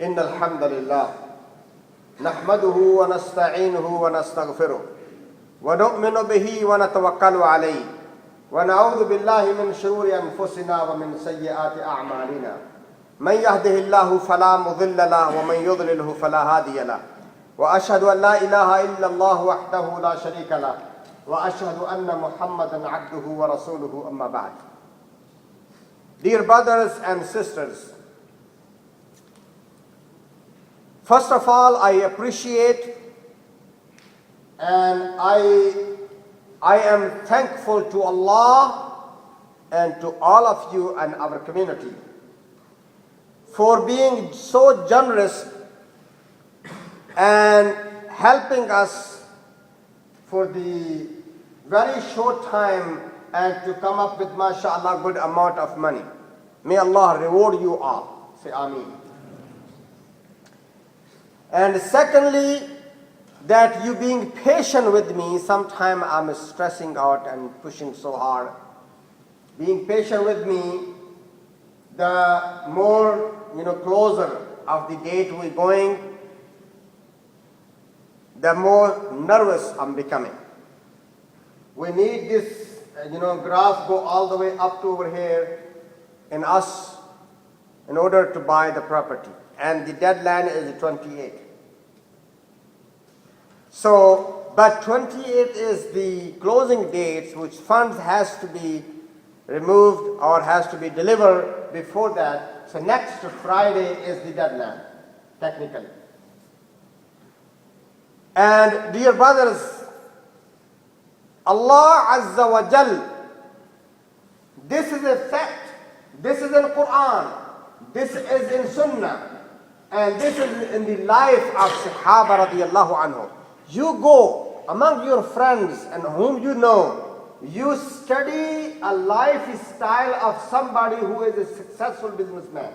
إن الحمد لله نحمده ونستعينه ونستغفره ونؤمن به ونتوكل عليه ونعوذ بالله من شرور أنفسنا ومن سيئات أعمالنا من يهده الله فلا مضل له ومن يضلله فلا هادي له وأشهد أن لا إله إلا الله وحده لا شريك له وأشهد أن محمدا عبده ورسوله أما بعد. Dear brothers and sisters, first of all, I appreciate and I am thankful to Allah and to all of you and our community for being so generous and helping us for the very short time and to come up with, mashallah, good amount of money. May Allah reward you all. Say Ameen. And secondly, that you being patient with me. Sometimes I'm stressing out and pushing so hard. Being patient with me, the more closer of the date we're going, the more nervous I'm becoming. We need this, graph go all the way up to over here in us in order to buy the property. And the deadline is 28. So, but 28 is the closing dates, which funds has to be removed or has to be delivered before that. So next Friday is the deadline, technically. And dear brothers, Allah Azza wa Jal, this is a fact, this is in Quran, this is in Sunnah, and this is in the life of Sahaba radiyallahu anhu. You go among your friends and whom you know, you study a lifestyle of somebody who is a successful businessman.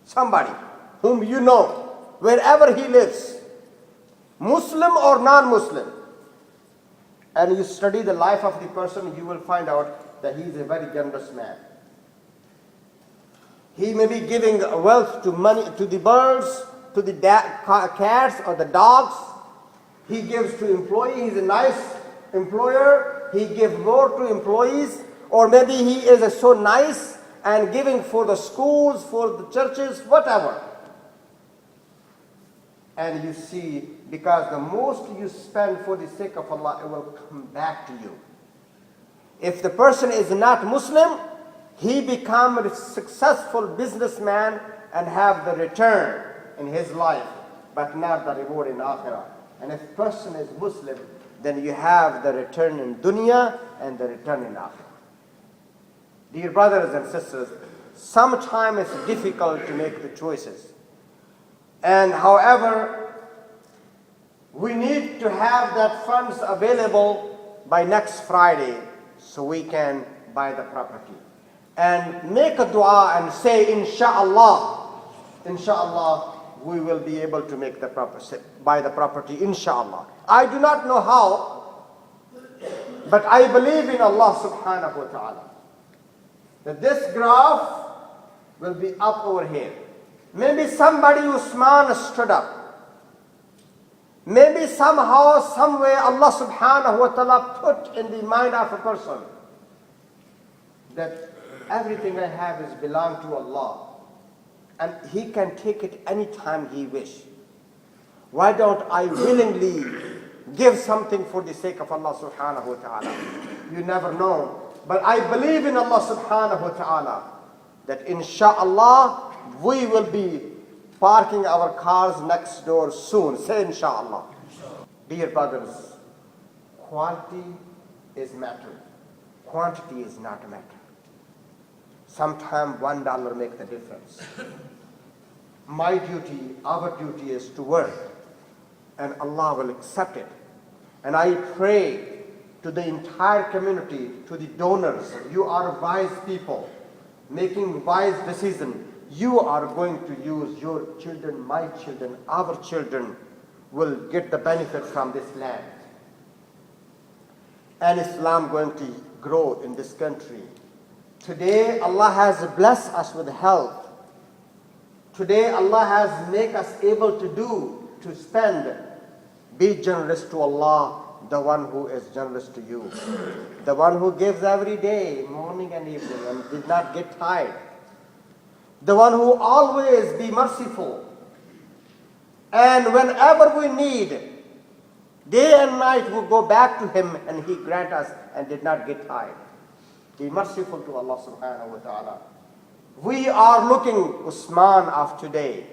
Somebody whom you know, wherever he lives, Muslim or non-Muslim. And you study the life of the person, you will find out that he is a very generous man. He may be giving wealth to money to the birds, to the cats or the dogs. He gives to employees. He's a nice employer. He gives more to employees. Or maybe he is so nice and giving for the schools, for the churches, whatever. And you see, because the most you spend for the sake of Allah, it will come back to you. If the person is not Muslim, he becomes a successful businessman and have the return in his life, but not the reward in Akhirah. And if person is Muslim, then you have the return in dunya and the return in Akhirah. Dear brothers and sisters, sometimes it's difficult to make the choices. And however, we need to have that funds available by next Friday so we can buy the property. And make a dua and say, Insha'Allah, Insha'Allah, we will be able to make the property, buy the property, Insha'Allah. I do not know how, but I believe in Allah subhanahu wa ta'ala that this graph will be up over here. Maybe somebody Usman stood up. Maybe somehow, somewhere Allah subhanahu wa ta'ala put in the mind of a person that everything I have is belong to Allah. And he can take it anytime he wish. Why don't I willingly give something for the sake of Allah subhanahu wa ta'ala? You never know. But I believe in Allah subhanahu wa ta'ala that insha'Allah we will be parking our cars next door soon. Say insha'Allah. Dear brothers, quality is matter. Quantity is not a matter. Sometimes $1 makes the difference. My duty, our duty is to work, and Allah will accept it. And I pray to the entire community, to the donors, you are wise people, making wise decisions. You are going to use your children, my children, our children will get the benefit from this land. And Islam going to grow in this country. Today, Allah has blessed us with health. Today Allah has made us able to spend. Be generous to Allah, the one who is generous to you. The one who gives every day, morning and evening, and did not get tired. The one who always be merciful. And whenever we need, day and night we go back to Him and He grant us and did not get tired. Be merciful to Allah subhanahu wa ta'ala. We are looking, Usman of today,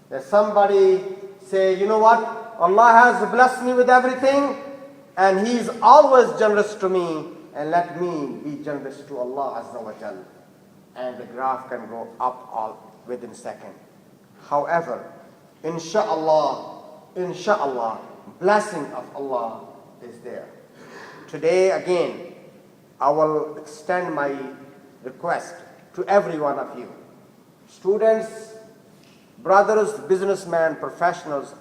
that somebody say, you know what? Allah has blessed me with everything and He is always generous to me, and let me be generous to Allah Azza wa Jal. And the graph can go up all within a second. However, inshallah, blessing of Allah is there. Today again, I will extend my request to every one of you. Students, brothers, businessmen, professionals,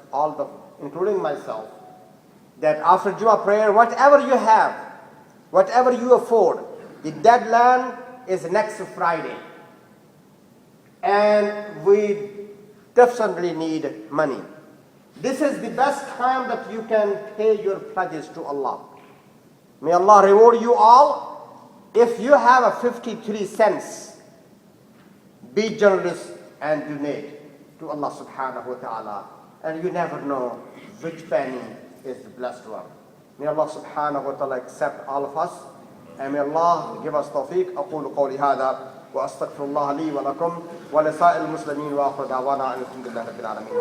including myself, that after Jummah prayer, whatever you have, whatever you afford, the deadline is next Friday. And we definitely need money. This is the best time that you can pay your pledges to Allah. May Allah reward you all. If you have a 53 cents, be generous and donate to Allah subhanahu wa ta'ala. And you never know which penny is the blessed one. May Allah subhanahu wa ta'ala accept all of us. And may Allah give us tawfiq. أقول قولي هذا وأستغفر الله لي ولكم ولسائر المسلمين وآخر دعوانا أن الحمد لله رب العالمين.